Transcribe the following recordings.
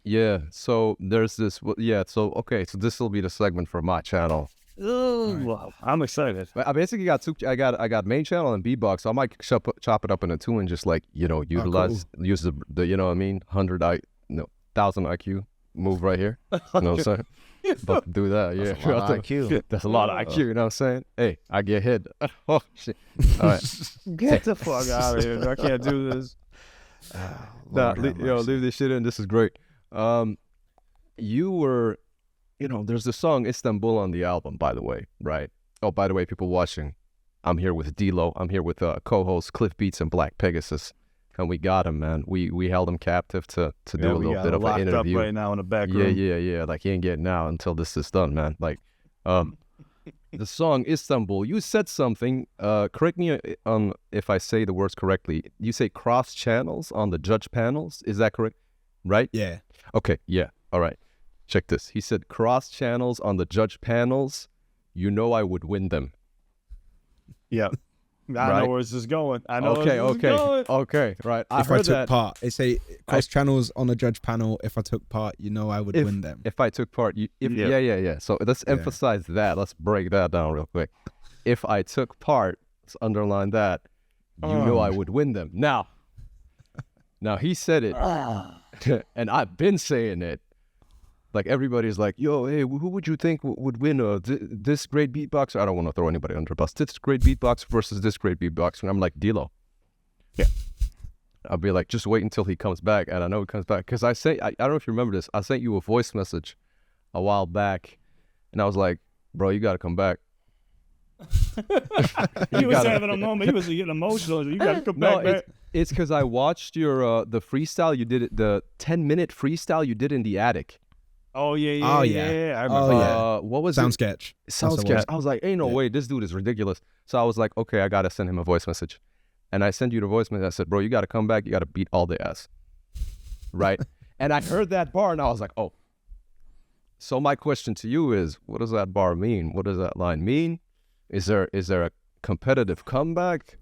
Yeah. So there's this. Yeah. So okay. So this will be the segment for my channel. Ooh, I'm excited. But I basically got two. I got main channel and beatbox. So I might chop it up into two and just like utilize use the you know what I mean 1,000 IQ move right here. You know what I'm saying? But do that, yeah. That's a lot of IQ. That's a lot of IQ. You know what I'm saying? Hey, I get hit. Oh shit! All right, Get the fuck out of here. I can't do this. leave this shit in. This is great. You were, there's the song Istanbul on the album, by the way, right? Oh, by the way, people watching, I'm here with D-Lo. I'm here with co-hosts Cliff Beats and Black Pegasus, and we got him, man. We held him captive to do a little bit of an interview. Up right now in the back room. Yeah. Like he ain't getting out until this is done, man. Like, the song Istanbul. You said something. Correct me on if I say the words correctly. You say cross channels on the judge panels. Is that correct? Right? Yeah. Okay. Yeah. All right. Check this. He said cross channels on the judge panels. You know I would win them. Yeah. I know where this is going. I know Okay. where this is going. Okay. Right. If I took part, they say cross channels on a judge panel. If I took part, I would win them. If I took part, yeah. So let's emphasize that. Let's break that down real quick. If I took part, let's underline that. You know I would win them. Now he said it, and I've been saying it. Like everybody's like, yo, hey, who would you think would win this great beatboxer? I don't want to throw anybody under the bus. This great beatboxer versus this great beatboxer. And I'm like, D-Lo. Yeah. I'll be like, just wait until he comes back. And I know he comes back. Because I don't know if you remember this. I sent you a voice message a while back. And I was like, bro, you got to come back. He was having a moment. He was getting emotional. You got to come back, man. It's because I watched your the freestyle you did, the 10-minute freestyle you did in the attic. Oh yeah. I remember. What was Sound it? sketch. Sound sketch. I was like, ain't no way, this dude is ridiculous. So I was like, okay, I gotta send him a voice message, and I sent you the voice message. I said, bro, you gotta come back. You gotta beat all the ass, right? And I heard that bar, and I was like, oh. So my question to you is, what does that bar mean? What does that line mean? Is there a competitive comeback?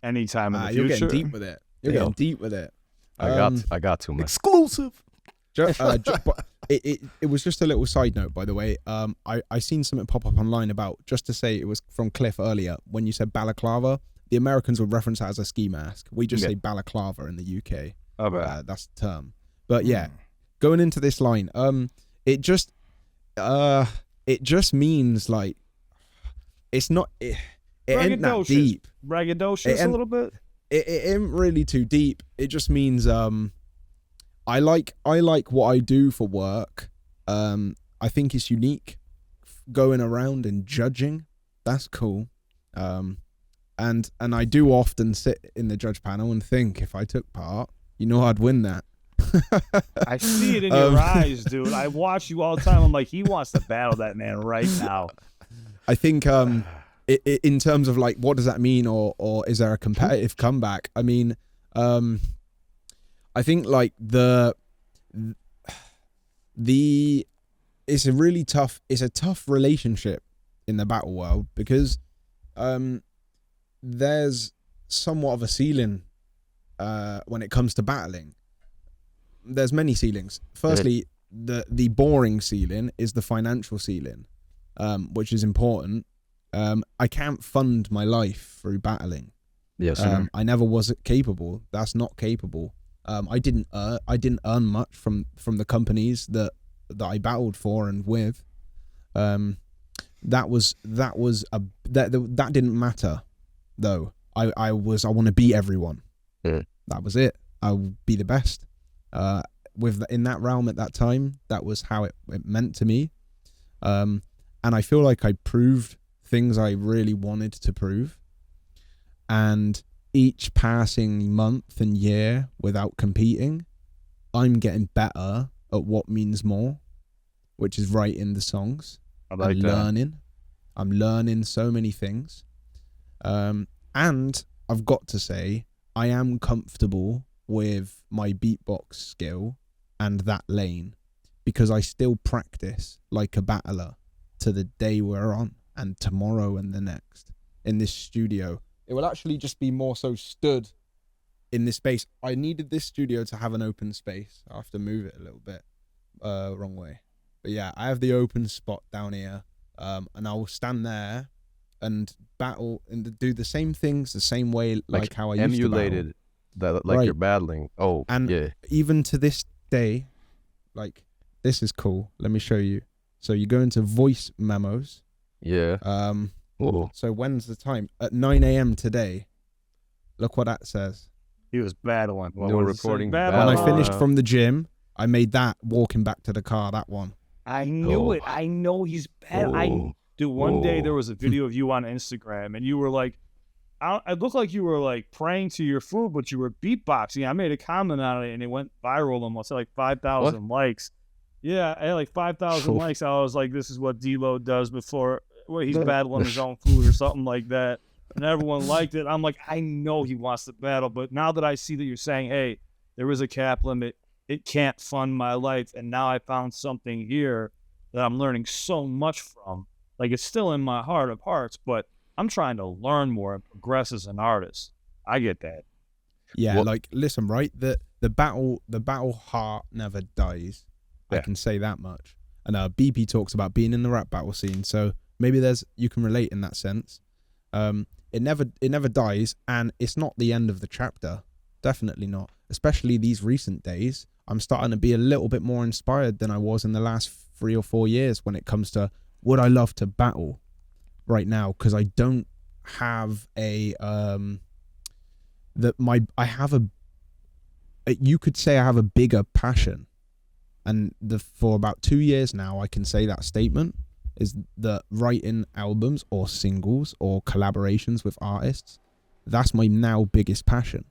Anytime in the future. You're getting deep with it. You're getting deep with it. I got to, man. Exclusive. It was just a little side note, by the way. I seen something pop up online about, just to say it was from Cliff earlier, when you said balaclava, the Americans would reference that as a ski mask. We just say balaclava in the UK. That's the term. But yeah, going into this line, it just means like, it's not, it ain't that deep. Braggadocious a little bit? It ain't really too deep. It just means, I like what I do for work. I think it's unique. Going around and judging, that's cool. And I do often sit in the judge panel and think, if I took part, I'd win that. I see it in your eyes, dude. I watch you all the time. I'm like, he wants to battle that man right now. I think in terms of like, what does that mean, or is there a competitive comeback? I mean, I think like it's a tough relationship in the battle world, because there's somewhat of a ceiling when it comes to battling. There's many ceilings. Firstly, the boring ceiling is the financial ceiling, which is important. I can't fund my life through battling. Yes, I never was capable. That's not capable. I didn't earn much from the companies that I battled for and with. That didn't matter though. I want to beat everyone. That was it. I'll be the best. In that realm at that time, that was how it meant to me. And I feel like I proved things I really wanted to prove. And each passing month and year without competing, I'm getting better at what means more, which is writing the songs. I like that. I'm learning so many things. And I've got to say, I am comfortable with my beatbox skill and that lane, because I still practice like a battler to the day we're on, and tomorrow and the next in this studio. It will actually just be more so stood in this space. I needed this studio to have an open space. I have to move it a little bit wrong way. But yeah, I have the open spot down here, and I will stand there and battle and do the same things the same way, like how I used to battle. Emulated that, like, Right. you're battling. Oh, And yeah. even to this day, like, this is cool. Let me show you. So you go into voice memos. Yeah. Ooh. So when's the time? At 9 a.m. today. Look what that says. He was battling. What No was it recording say? When battle. I finished Wow. from the gym, I made that walking back to the car, that one. I knew Oh. it. I know he's battling. Dude, one day there was a video of you on Instagram, and you were like, it looked like you were like praying to your food, but you were beatboxing. I made a comment on it, and it went viral almost like 5,000 likes. Yeah, I had like 5,000 likes. I was like, this is what D-Lo does before where he's battling his own food or something like that. And everyone liked it. I'm like, I know he wants to battle, but now that I see that you're saying, hey, there is a cap limit, it can't fund my life, and now I found something here that I'm learning so much from. Like, it's still in my heart of hearts, but I'm trying to learn more and progress as an artist. I get that. Yeah, What- like, listen, right? The battle heart never dies. I Yeah. can say that much. And BP talks about being in the rap battle scene, so maybe you can relate in that sense. It never dies, and it's not the end of the chapter. Definitely not. Especially these recent days, I'm starting to be a little bit more inspired than I was in the last 3 or 4 years when it comes to would I love to battle right now, because I don't have you could say I have a bigger passion, and for about 2 years now I can say that statement is that writing albums or singles or collaborations with artists, that's my now biggest passion.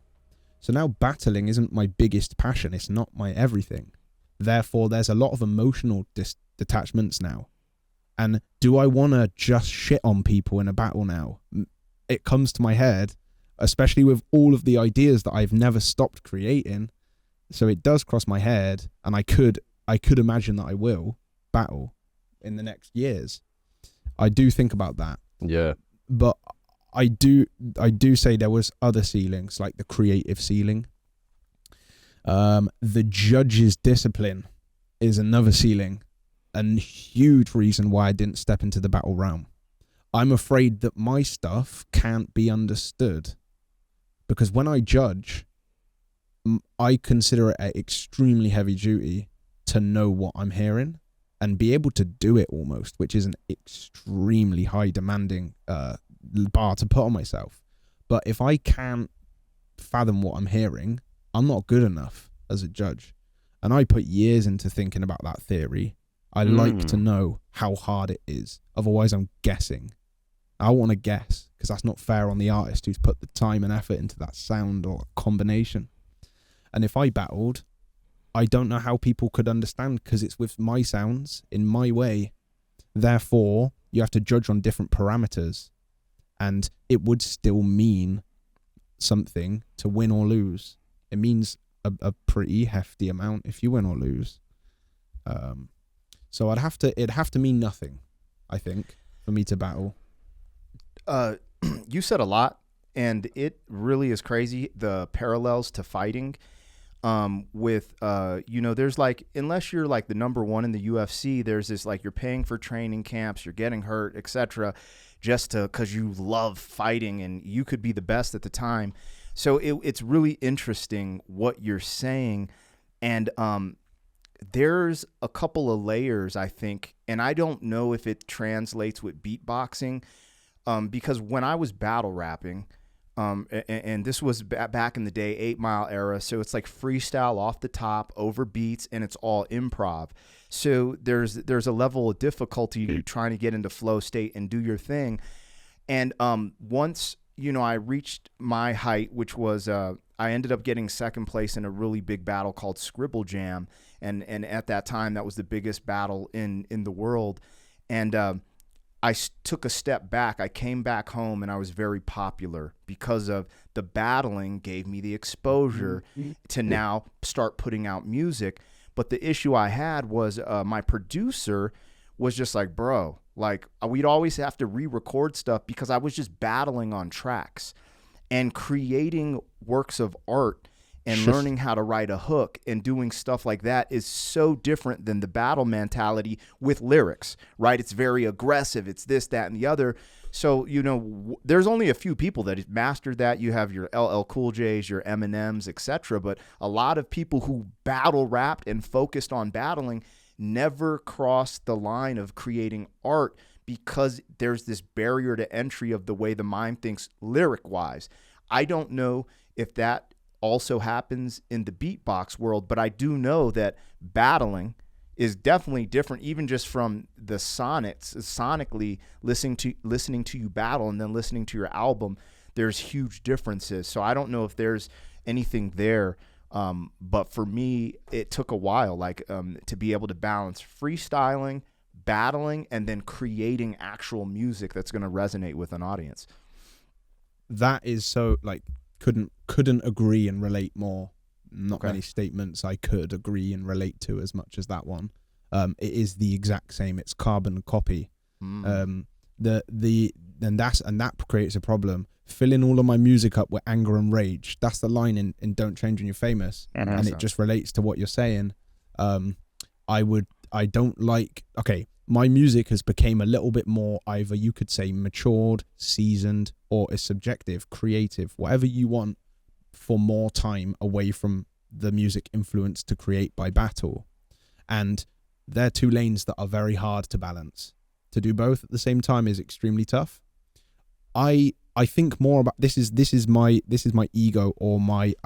So now battling isn't my biggest passion, it's not my everything. Therefore there's a lot of emotional detachments now. And do I want to just shit on people in a battle now? It comes to my head, especially with all of the ideas that I've never stopped creating. So it does cross my head, and I could imagine that I will battle in the next years. I do think about that. Yeah. But I do say there was other ceilings, like the creative ceiling. The judge's discipline is another ceiling. A huge reason why I didn't step into the battle realm. I'm afraid that my stuff can't be understood, because when I judge, I consider it extremely heavy duty to know what I'm hearing and be able to do it almost, which is an extremely high demanding bar to put on myself. But if I can't fathom what I'm hearing, I'm not good enough as a judge. And I put years into thinking about that theory. I like to know how hard it is. Otherwise, I'm guessing. I want to guess, because that's not fair on the artist who's put the time and effort into that sound or combination. And if I battled, I don't know how people could understand, because it's with my sounds, in my way. Therefore, you have to judge on different parameters. And it would still mean something to win or lose. It means a pretty hefty amount if you win or lose. So it'd have to mean nothing, I think, for me to battle. You said a lot, and it really is crazy, the parallels to fighting. With there's like, unless you're like the number one in the UFC, there's this like, you're paying for training camps, you're getting hurt, etc., just because you love fighting and you could be the best at the time. So it's really interesting what you're saying, and there's a couple of layers, I think, and I don't know if it translates with beatboxing, because when I was battle rapping, and this was back in the day, 8 Mile era, so it's like freestyle off the top, over beats, and it's all improv. So there's a level of difficulty trying to get into flow state and do your thing. And once I reached my height, which was I ended up getting second place in a really big battle called Scribble Jam, and at that time that was the biggest battle in the world. And I took a step back. I came back home, and I was very popular because of the battling gave me the exposure to now start putting out music. But the issue I had was my producer was just like, bro, like we'd always have to re-record stuff because I was just battling on tracks. and creating works of art and learning how to write a hook and doing stuff like that is so different than the battle mentality with lyrics, right? It's very aggressive. It's this, that, and the other. So, there's only a few people that have mastered that. You have your LL Cool J's, your Eminems, etc. But a lot of people who battle rapped and focused on battling never crossed the line of creating art because there's this barrier to entry of the way the mind thinks lyric-wise. I don't know if that also happens in the beatbox world, but I do know that battling is definitely different, even just from the sonnets, sonically listening to you battle and then listening to your album. There's huge differences. So I don't know if there's anything there. But for me, it took a while, to be able to balance freestyling, battling, and then creating actual music that's going to resonate with an audience. That is so couldn't agree and relate more. Not many statements I could agree and relate to as much as that one. It is the exact same. It's carbon copy. And that creates a problem. Filling all of my music up with anger and rage. That's the line in Don't Change When You're Famous. And it just relates to what you're saying. My music has become a little bit more, either you could say matured, seasoned, or is subjective, creative, whatever you want, for more time away from the music influence to create by battle. And they're two lanes that are very hard to balance. To do both at the same time is extremely tough. I think more about this is my ego, or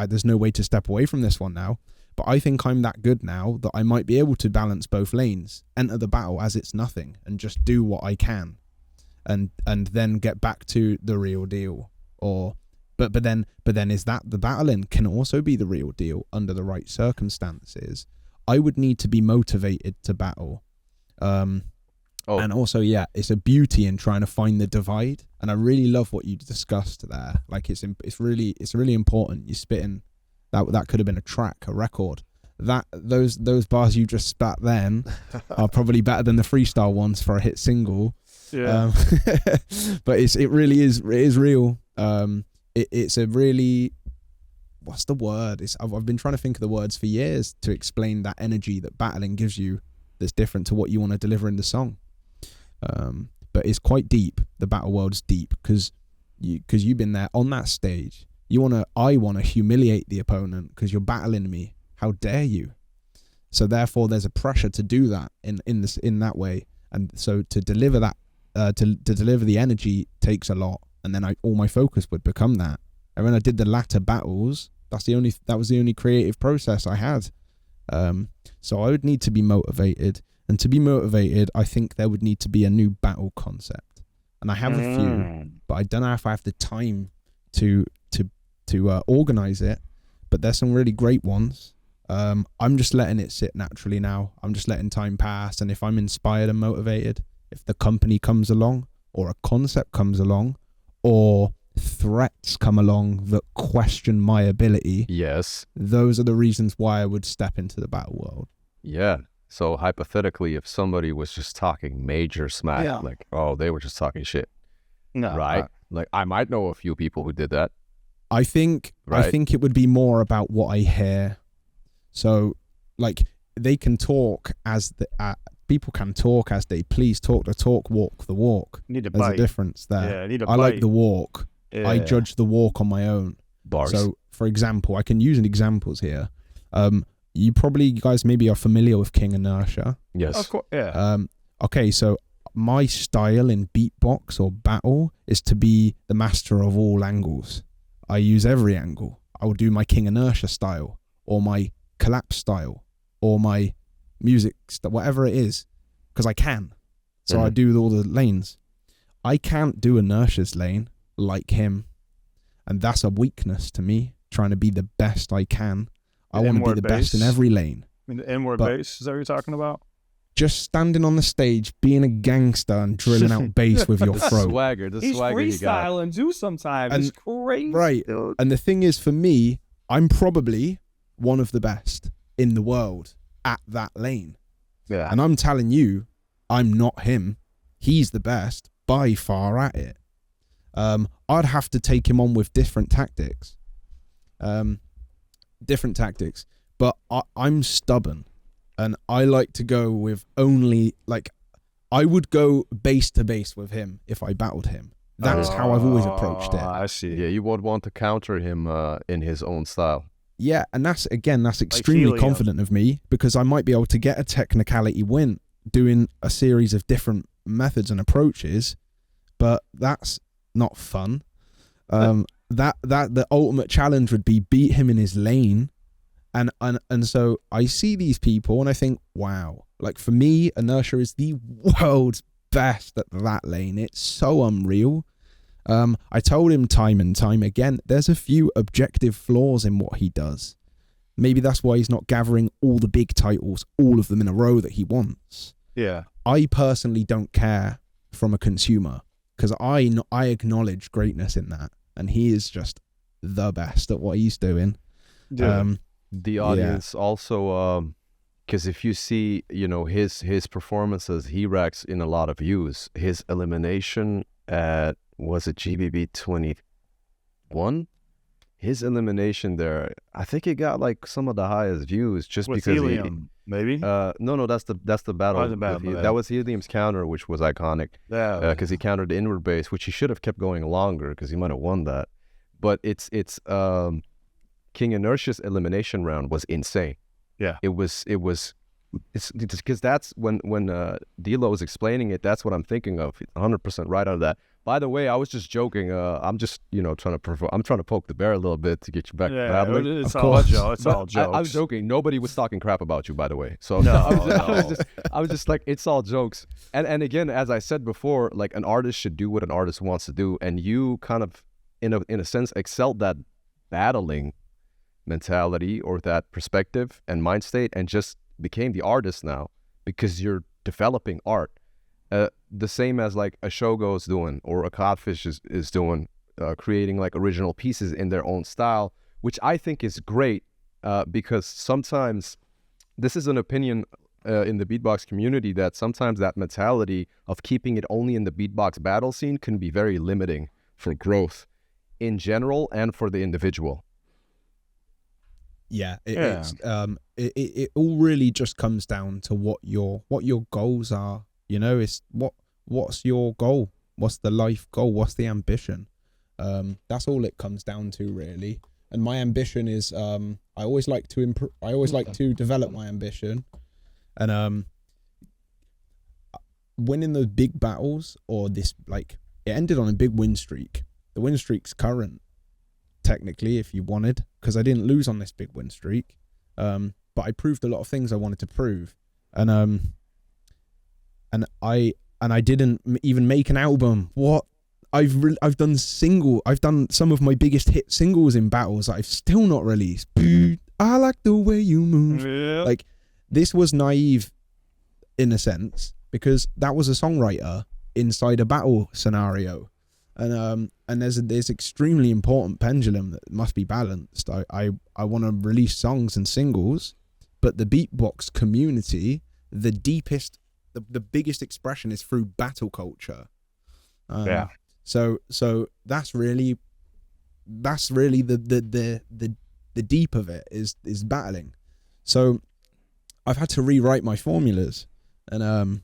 there's no way to step away from this one now. But I think I'm that good now that I might be able to balance both lanes, enter the battle as it's nothing, and just do what I can, and then get back to the real deal. But then is that the battling can also be the real deal under the right circumstances? I would need to be motivated to battle. And also, it's a beauty in trying to find the divide. And I really love what you discussed there. It's really important. You're spitting. That could have been a track, a record. Those bars you just spat then are probably better than the freestyle ones for a hit single. Yeah. But it really is. It is real. It's a really, what's the word? I've been trying to think of the words for years to explain that energy that battling gives you. That's different to what you want to deliver in the song. But it's quite deep. The battle world's deep because you've been there on that stage. I want to humiliate the opponent because you're battling me. How dare you? So therefore, there's a pressure to do that in that way, and so to deliver that, to deliver the energy takes a lot. And then all my focus would become that. And when I did the latter battles, that was the only creative process I had. So I would need to be motivated, and to be motivated, I think there would need to be a new battle concept. And I have a few, but I don't know if I have the time to organize it. But there's some really great ones. I'm just letting it sit naturally now. I'm just letting time pass, and if I'm inspired and motivated, if the company comes along, or a concept comes along, or threats come along that question my ability, yes, those are the reasons why I would step into the battle world. Yeah. So hypothetically, if somebody was just talking major smack, they were just talking shit, right? I might know a few people who did that. I think it would be more about what I hear. So, they can talk people can talk as they please, talk the talk, walk the walk. Need to There's bite. a difference there. Yeah, need to I bite. like the walk. Yeah. I judge the walk on my own. Bars. So, for example, I can use examples here. You guys maybe are familiar with King Inertia. Yes. Of course. Yeah. Okay, so my style in beatbox or battle is to be the master of all angles. I use every angle. I will do my King Inertia style, or my collapse style, or my music style, whatever it is, because I can. So I do all the lanes. I can't do Inertia's lane like him, and that's a weakness to me, trying to be the best I can. I want to be the best in every lane. I mean, the inward bass, is that what you're talking about? Just standing on the stage, being a gangster and drilling out bass with your throat. He's freestyling too sometimes. It's crazy. Right. Dude. And the thing is, for me, I'm probably one of the best in the world at that lane. Yeah. And I'm telling you, I'm not him. He's the best by far at it. I'd have to take him on with different tactics. But I'm stubborn, and I like to go with only, like, I would go base to base with him if I battled him. That's how I've always approached it. I see. Yeah, you would want to counter him in his own style. Yeah, and that's extremely confident of me, because I might be able to get a technicality win doing a series of different methods and approaches, but that's not fun. That the ultimate challenge would be beat him in his lane, and so I see these people and I think, wow, like for me, Inertia is the world's best at that lane. It's so unreal. I told him time and time again, there's a few objective flaws in what he does. Maybe that's why he's not gathering all the big titles, all of them in a row that he wants. Yeah. I personally don't care from a consumer, because I acknowledge greatness in that, and he is just the best at what he's doing. The audience also, because if you see, his performances, he racks in a lot of views. His elimination at, was it GBB 21? His elimination there, I think he got like some of the highest views just with because Helium, maybe. No, that's the battle. That was Helium's counter, which was iconic. Yeah, because he countered the inward base, which he should have kept going longer because he might have won that. But it's King Inertia's elimination round was insane. Yeah, it's because that's when D-Lo was explaining it. That's what I'm thinking of. 100% right out of that. By the way, I was just joking. I'm just trying to poke the bear a little bit to get you back. Yeah, it's all jokes. I'm joking. Nobody was talking crap about you, by the way. So no, I was just like, it's all jokes. And again, as I said before, like an artist should do what an artist wants to do, and you kind of in a sense excelled that battling mentality or that perspective and mind state, and just became the artist now because you're developing art. The same as like a Shogo's doing, or a Codfish is doing, creating like original pieces in their own style, which I think is great, because sometimes, this is an opinion in the beatbox community, that sometimes that mentality of keeping it only in the beatbox battle scene can be very limiting for growth in general and for the individual. Yeah, it all really just comes down to what your goals are. It's what's your goal? What's the life goal? What's the ambition? That's all it comes down to, really. And my ambition is, I always like to develop my ambition, and winning those big battles, or this, like, it ended on a big win streak. The win streak's current, technically, if you wanted, because I didn't lose on this big win streak, but I proved a lot of things I wanted to prove, and I didn't even make an album. What? I've done some of my biggest hit singles in battles that I've still not released. I like the way you move. Yeah. Like, this was naive in a sense, because that was a songwriter inside a battle scenario. And there's extremely important pendulum that must be balanced. I want to release songs and singles, but the beatbox community, the deepest, the biggest expression is through battle culture. So that's really the deep of it is battling. So I've had to rewrite my formulas, and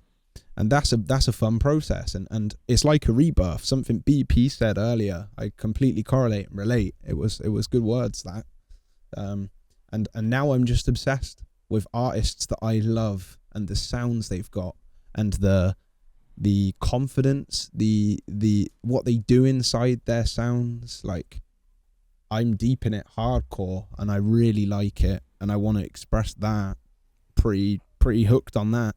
that's a fun process, and it's like a rebirth. Something BP said earlier, I completely correlate and relate. It was good words, that. And now I'm just obsessed with artists that I love and the sounds they've got, and the confidence, the what they do inside their sounds. Like, I'm deep in it hardcore, and I really like it, and I want to express that. Pretty hooked on that.